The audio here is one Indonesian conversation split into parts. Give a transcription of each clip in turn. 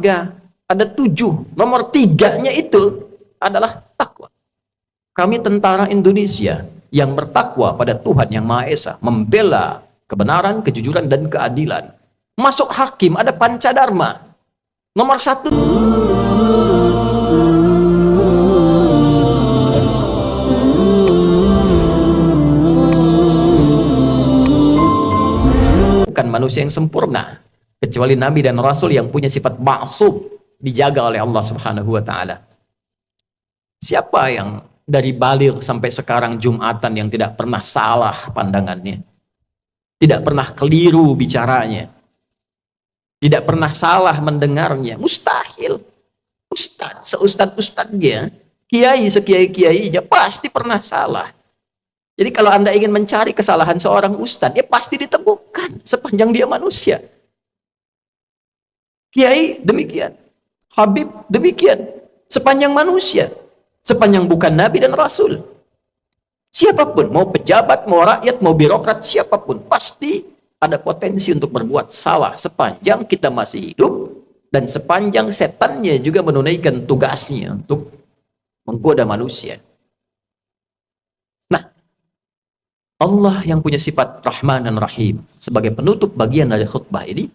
warga, ada 7. Nomor 3-nya itu adalah takwa. Kami tentara Indonesia yang bertakwa pada Tuhan Yang Maha Esa, membela kebenaran, kejujuran, dan keadilan. Masuk hakim ada Pancadharma. Nomor 1. Bukan manusia yang sempurna, kecuali Nabi dan Rasul yang punya sifat ma'sum, dijaga oleh Allah Subhanahu wa Ta'ala. Siapa yang dari baligh sampai sekarang Jumatan yang tidak pernah salah pandangannya, tidak pernah keliru bicaranya, tidak pernah salah mendengarnya? Mustahil. Ustadz, seustadz-ustadznya, kiai sekiai-kiainya pasti pernah salah. Jadi kalau Anda ingin mencari kesalahan seorang ustadz, ya pasti ditemukan sepanjang dia manusia. Kiai demikian, Habib demikian, sepanjang manusia, sepanjang bukan Nabi dan Rasul. Siapapun, mau pejabat, mau rakyat, mau birokrat, siapapun, pasti ada potensi untuk berbuat salah sepanjang kita masih hidup dan sepanjang setannya juga menunaikan tugasnya untuk menggoda manusia. Nah, Allah yang punya sifat Rahman dan Rahim sebagai penutup bagian dari khutbah ini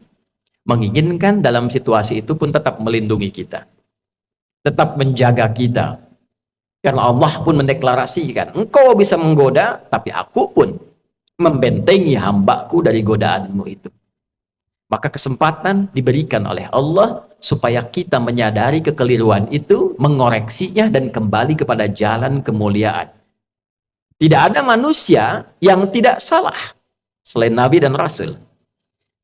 menginginkan dalam situasi itu pun tetap melindungi kita, tetap menjaga kita. Karena Allah pun mendeklarasikan, engkau bisa menggoda, tapi aku pun membentengi hambaku dari godaanmu itu. Maka kesempatan diberikan oleh Allah supaya kita menyadari kekeliruan itu, mengoreksinya, dan kembali kepada jalan kemuliaan. Tidak ada manusia yang tidak salah selain Nabi dan Rasul.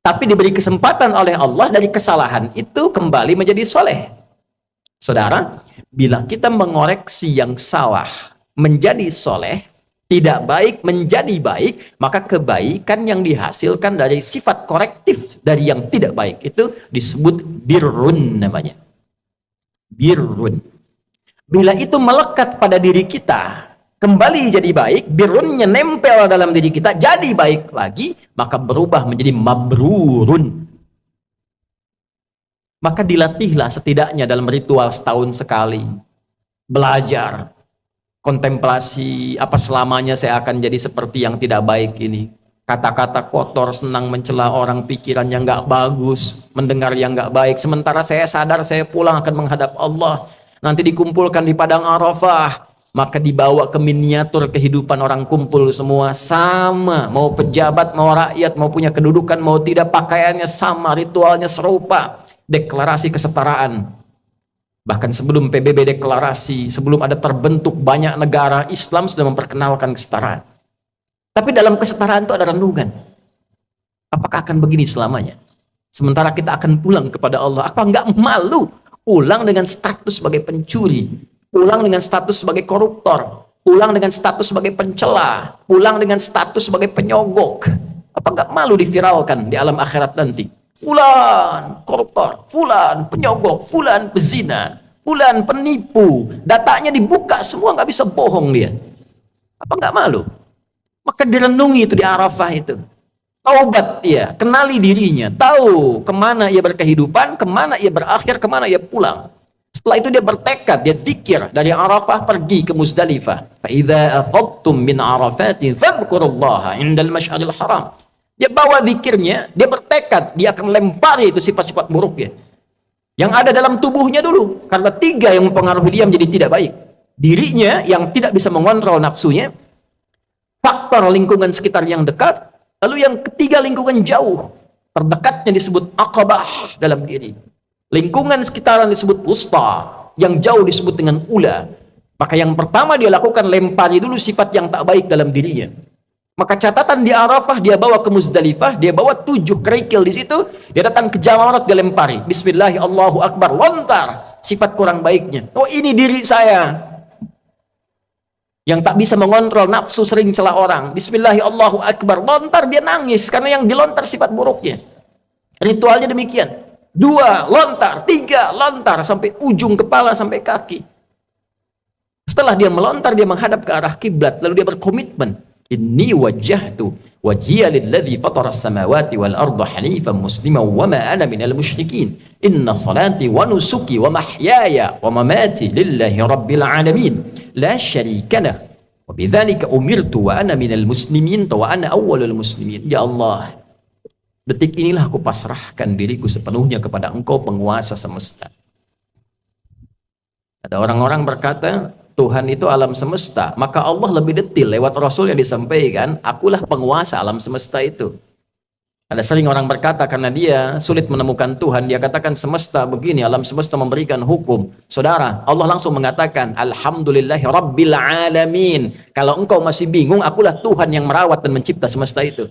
Tapi diberi kesempatan oleh Allah dari kesalahan itu kembali menjadi soleh. Saudara, bila kita mengoreksi yang salah menjadi soleh, tidak baik menjadi baik, maka kebaikan yang dihasilkan dari sifat korektif dari yang tidak baik itu disebut birrun namanya. Birrun. Bila itu melekat pada diri kita, kembali jadi baik, birrunnya nempel dalam diri kita, jadi baik lagi, maka berubah menjadi mabrurun. Maka dilatihlah setidaknya dalam ritual setahun sekali. Belajar, kontemplasi, apa selamanya saya akan jadi seperti yang tidak baik ini. Kata-kata kotor, senang mencela orang, pikiran yang nggak bagus, mendengar yang nggak baik. Sementara saya sadar saya pulang akan menghadap Allah. Nanti dikumpulkan di Padang Arafah. Maka dibawa ke miniatur kehidupan orang kumpul semua sama. Mau pejabat, mau rakyat, mau punya kedudukan, mau tidak, pakaiannya sama, ritualnya serupa. Deklarasi kesetaraan. Bahkan sebelum PBB deklarasi, sebelum ada terbentuk banyak negara, Islam sudah memperkenalkan kesetaraan. Tapi dalam kesetaraan itu ada renungan. Apakah akan begini selamanya? Sementara kita akan pulang kepada Allah. Apa enggak malu pulang dengan status sebagai pencuri, pulang dengan status sebagai koruptor, pulang dengan status sebagai pencela, pulang dengan status sebagai penyogok? Apa enggak malu diviralkan di alam akhirat nanti? Fulan koruptor, fulan penyogok, fulan pezina, fulan penipu, datanya dibuka semua, nggak bisa bohong dia. Apa nggak malu? Maka direnungi itu di Arafah itu. Taubat dia, kenali dirinya, tahu kemana ia berkehidupan, kemana ia berakhir, kemana ia pulang. Setelah itu dia bertekad, dia zikir dari Arafah pergi ke Muzdalifah. Fa idza afadtum min Arafatin fadhkurullaha indal masy'aril haram. Dia bawa zikirnya, dia bertekad, dia akan lempari itu sifat-sifat buruknya yang ada dalam tubuhnya dulu, karena 3 yang mempengaruhi dia menjadi tidak baik. Dirinya yang tidak bisa mengontrol nafsunya, faktor lingkungan sekitar yang dekat, lalu yang ketiga lingkungan jauh, terdekatnya disebut aqabah dalam diri, lingkungan sekitaran disebut wusta, yang jauh disebut dengan ula. Maka yang pertama dia lakukan, lempari dulu sifat yang tak baik dalam dirinya. Maka catatan di Arafah dia bawa ke Muzdalifah, dia bawa 7 kerikil di situ, dia datang ke Jamarat, dia lempari. Bismillah, Allahu Akbar, lontar sifat kurang baiknya. Oh, ini diri saya yang tak bisa mengontrol nafsu, sering celah orang. Bismillah, Allahu Akbar, lontar, dia nangis karena yang dilontar sifat buruknya. Ritualnya demikian. 2 lontar, 3 lontar, sampai ujung kepala sampai kaki. Setelah dia melontar, dia menghadap ke arah kiblat, lalu dia berkomitmen. Inni wajjahtu wajhiya lilladzi fatara as-samawati wal arda hanifan musliman wa ma ana minal musyrikin. Inna salati wa nusuki wa mahyaya wa mamati lillahi rabbil alamin. La syarika lah. Wa bidzalika umirtu wa ana minal muslimin wa ana awwalul muslimin. Ya Allah, detik inilah aku pasrahkan diriku sepenuhnya kepada Engkau, penguasa semesta. Ada orang-orang berkata, Tuhan itu alam semesta, maka Allah lebih detil lewat Rasul yang disampaikan, akulah penguasa alam semesta itu. Ada sering orang berkata karena dia sulit menemukan Tuhan, dia katakan semesta begini, alam semesta memberikan hukum. Saudara, Allah langsung mengatakan, Alhamdulillahi Rabbil Alamin. Kalau engkau masih bingung, akulah Tuhan yang merawat dan mencipta semesta itu.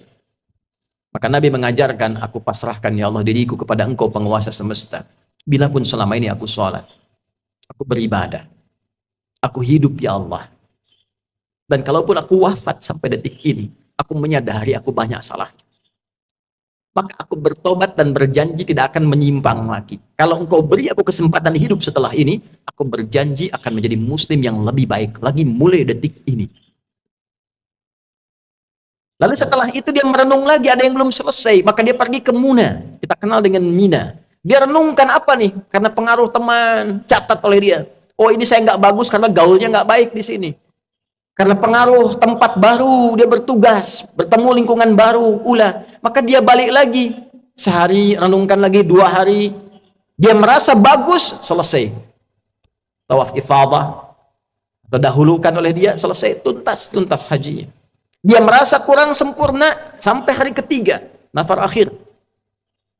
Maka Nabi mengajarkan, aku pasrahkan ya Allah diriku kepada engkau penguasa semesta. Bila pun selama ini aku sholat, aku beribadah, aku hidup ya Allah. Dan kalaupun aku wafat sampai detik ini, aku menyadari aku banyak salahnya. Maka aku bertobat dan berjanji tidak akan menyimpang lagi. Kalau engkau beri aku kesempatan hidup setelah ini, aku berjanji akan menjadi muslim yang lebih baik lagi mulai detik ini. Lalu setelah itu dia merenung lagi, ada yang belum selesai, maka dia pergi ke Muna. Kita kenal dengan Mina. Dia renungkan apa nih? Karena pengaruh teman, catat oleh dia. Oh, ini saya nggak bagus karena gaulnya nggak baik di sini. Karena pengaruh tempat baru, dia bertugas, bertemu lingkungan baru, ulah. Maka dia balik lagi. Sehari, renungkan lagi, 2 hari. Dia merasa bagus, selesai. Tawaf ifadah, atau dahulukan oleh dia, selesai, tuntas hajinya. Dia merasa kurang sempurna, sampai hari ketiga, nafar akhir.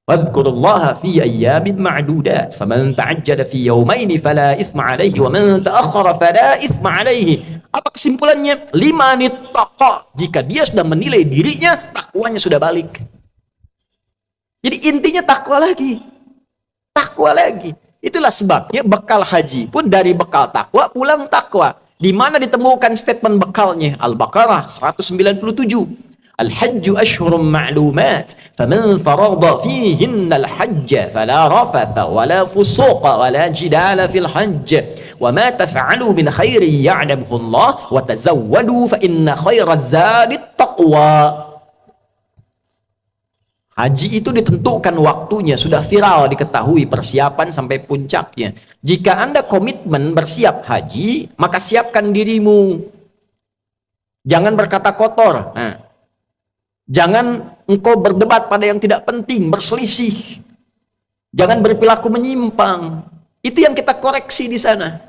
Wadhkurullaha fi ayyamin ma'dudat faman ta'ajjala fi yawmaini fala ithma alaihi wa man ta'akhkhara fala ithma alaihi. Apa kesimpulannya? 5 nittaqa. Jika dia sudah menilai dirinya, takwanya sudah balik. Jadi intinya takwa lagi. Takwa lagi. Itulah sebabnya bekal haji pun dari bekal takwa pulang takwa. Di mana ditemukan statement bekalnya? Al-Baqarah 197. Al-hajju ashhurum ma'lumat faman farada fihinna al-hajja fala rafatha wala fusuqa wala jidala fil hajj wa ma taf'alu min khairin ya'lamuhu Allah wa tazawwadu fa inna khairaz zadi taqwa. Haji itu ditentukan waktunya, sudah viral diketahui persiapan sampai puncaknya. Jika Anda komitmen bersiap haji, maka siapkan dirimu. Jangan berkata kotor. Jangan engkau berdebat pada yang tidak penting, berselisih. Jangan berperilaku menyimpang. Itu yang kita koreksi di sana.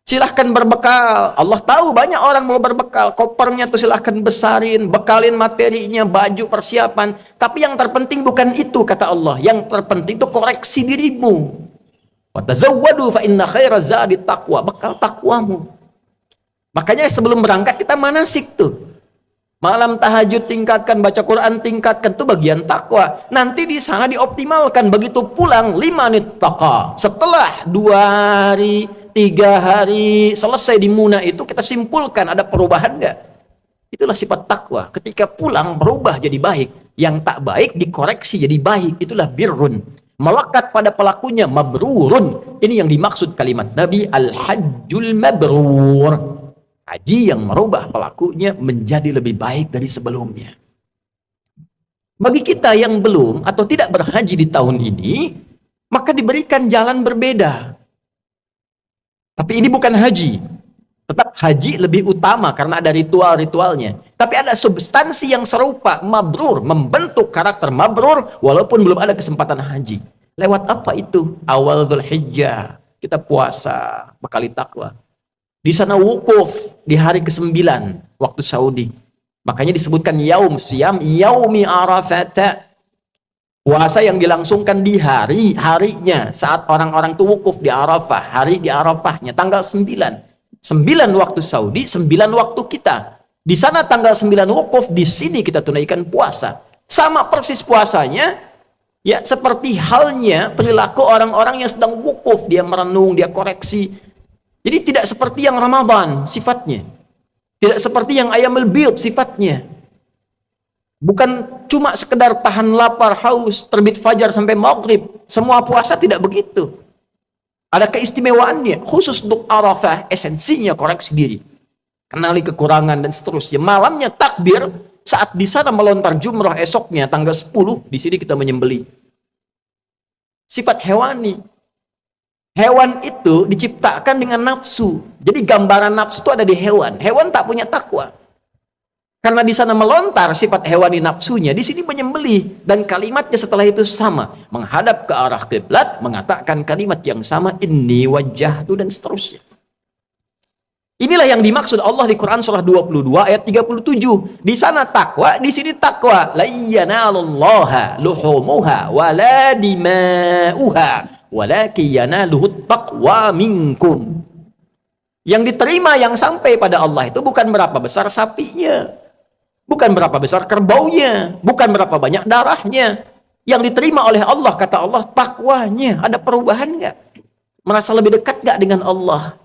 Silahkan berbekal. Allah tahu banyak orang mau berbekal. Kopernya tuh silahkan besarin, bekalin materinya, baju, persiapan. Tapi yang terpenting bukan itu, kata Allah. Yang terpenting itu koreksi dirimu. Watazawwadu fa inna khairaz zadi taqwa. Bekal takwamu. Makanya sebelum berangkat kita manasik tuh. Malam tahajud tingkatkan, baca Quran tingkatkan, itu bagian takwa. Nanti di sana dioptimalkan. Begitu pulang 5 nittaqa. Setelah 2 hari, 3 hari selesai di Muna itu, kita simpulkan ada perubahan enggak? Itulah sifat takwa. Ketika pulang berubah jadi baik. Yang tak baik dikoreksi jadi baik. Itulah birrun. Melekat pada pelakunya mabrurun. Ini yang dimaksud kalimat Nabi, al-hajjul mabrur. Haji yang merubah pelakunya menjadi lebih baik dari sebelumnya. Bagi kita yang belum atau tidak berhaji di tahun ini, maka diberikan jalan berbeda. Tapi ini bukan haji. Tetap haji lebih utama karena ada ritual-ritualnya. Tapi ada substansi yang serupa, mabrur, membentuk karakter mabrur walaupun belum ada kesempatan haji. Lewat apa itu? Awal Dzulhijjah, kita puasa, bekali takwa. Di sana wukuf di hari ke-9 waktu Saudi. Makanya disebutkan yaum siyam yaumi arafat. Puasa yang dilangsungkan di harinya saat orang-orang itu wukuf di Arafah, hari di Arafahnya tanggal 9. 9 waktu Saudi, 9 waktu kita. Di sana tanggal 9 wukuf, di sini kita tunaikan puasa. Sama persis puasanya, ya seperti halnya perilaku orang-orang yang sedang wukuf, dia merenung, dia koreksi. Jadi tidak seperti yang Ramadan sifatnya. Tidak seperti yang Ayyamul Bid sifatnya. Bukan cuma sekedar tahan lapar, haus, terbit fajar sampai maghrib. Semua puasa tidak begitu. Ada keistimewaannya. Khusus untuk Arafah, esensinya koreksi diri. kenali kekurangan dan seterusnya. Malamnya takbir, saat di sana melontar jumrah esoknya tanggal 10, di sini kita menyembelih. Sifat hewani. Hewan itu diciptakan dengan nafsu. Jadi gambaran nafsu itu ada di hewan. Hewan tak punya takwa. Karena di sana melontar sifat hewani nafsunya, di sini menyembelih, dan kalimatnya setelah itu sama, menghadap ke arah kiblat, mengatakan kalimat yang sama, inni wajjahtu, dan seterusnya. Inilah yang dimaksud Allah di Quran surah 22 ayat 37. Di sana takwa, di sini takwa. La yanalullaha luhumuha wala dima'uha walakin yanaluhut taqwa minkum. Yang diterima, yang sampai pada Allah itu bukan berapa besar sapinya, bukan berapa besar kerbaunya, bukan berapa banyak darahnya. Yang diterima oleh Allah, kata Allah, takwanya. Ada perubahan nggak? Merasa lebih dekat nggak dengan Allah?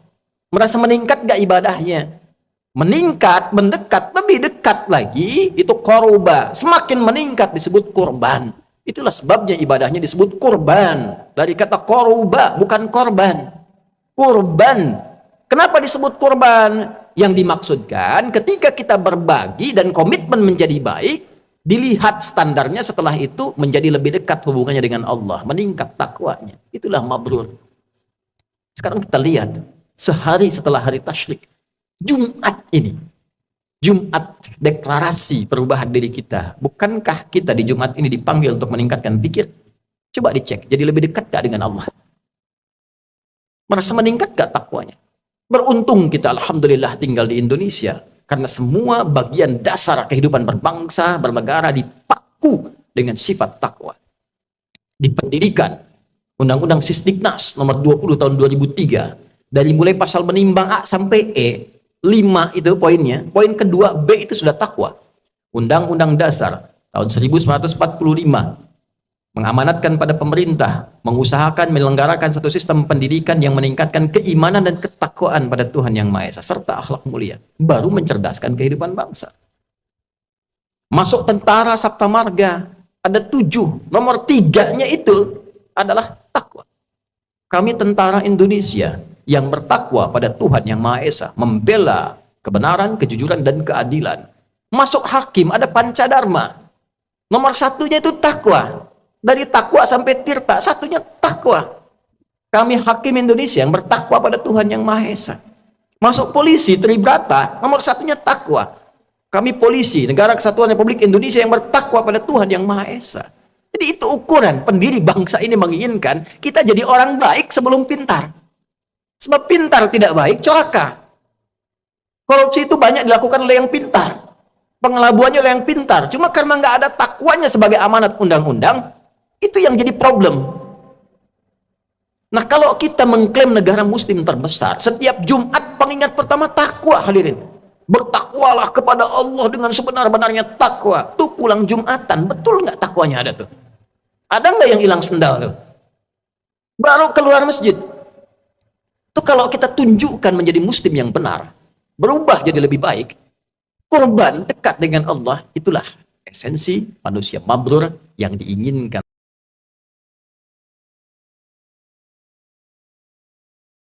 Merasa meningkat nggak ibadahnya? Meningkat, mendekat, lebih dekat lagi, itu korba. Semakin meningkat disebut kurban. Itulah sebabnya ibadahnya disebut kurban. Dari kata korba, bukan korban. Kurban. Kenapa disebut kurban? Yang dimaksudkan ketika kita berbagi dan komitmen menjadi baik, dilihat standarnya setelah itu menjadi lebih dekat hubungannya dengan Allah, meningkat takwanya. Itulah mabrur. Sekarang kita lihat, sehari setelah hari tasyrik, Jumat ini, Jumat deklarasi perubahan diri kita. Bukankah kita di Jumat ini dipanggil untuk meningkatkan zikir? Coba dicek, jadi lebih dekat gak dengan Allah? Merasa meningkat gak takwanya? Beruntung kita, alhamdulillah, tinggal di Indonesia, karena semua bagian dasar kehidupan berbangsa, bernegara dipaku dengan sifat takwa. Di pendidikan, Undang-Undang Sisdiknas nomor 20 tahun 2003, dari mulai pasal menimbang A sampai E, 5 itu poinnya, poin kedua B itu sudah takwa. Undang-Undang Dasar tahun 1945 mengamanatkan pada pemerintah, mengusahakan menyelenggarakan satu sistem pendidikan yang meningkatkan keimanan dan ketakwaan pada Tuhan Yang Maha Esa, serta akhlak mulia, baru mencerdaskan kehidupan bangsa. Masuk tentara Sabta Marga, ada 7, nomor 3-nya itu adalah takwa. Kami tentara Indonesia yang bertakwa pada Tuhan Yang Maha Esa, membela kebenaran, kejujuran, dan keadilan. Masuk hakim, ada Pancadharma, nomor 1-nya itu takwa. Dari takwa sampai tirta, satunya takwa. Kami hakim Indonesia yang bertakwa pada Tuhan Yang Maha Esa. Masuk polisi, Tribrata, nomor 1-nya takwa. Kami polisi, Negara Kesatuan Republik Indonesia yang bertakwa pada Tuhan Yang Maha Esa. Jadi itu ukuran pendiri bangsa ini menginginkan kita jadi orang baik sebelum pintar. Sebab pintar tidak baik, celaka. Korupsi itu banyak dilakukan oleh yang pintar. Pengelabuannya oleh yang pintar. Cuma karena nggak ada takwanya sebagai amanat undang-undang, itu yang jadi problem. Nah, kalau kita mengklaim negara muslim terbesar, setiap Jumat pengingat pertama takwa, hadirin. Bertakwalah kepada Allah dengan sebenar-benarnya takwa. Tuh pulang Jumatan, betul nggak takwanya ada tuh? Ada nggak yang hilang sendal tuh? Baru keluar masjid. Tuh kalau kita tunjukkan menjadi muslim yang benar, berubah jadi lebih baik, kurban dekat dengan Allah, itulah esensi manusia mabrur yang diinginkan.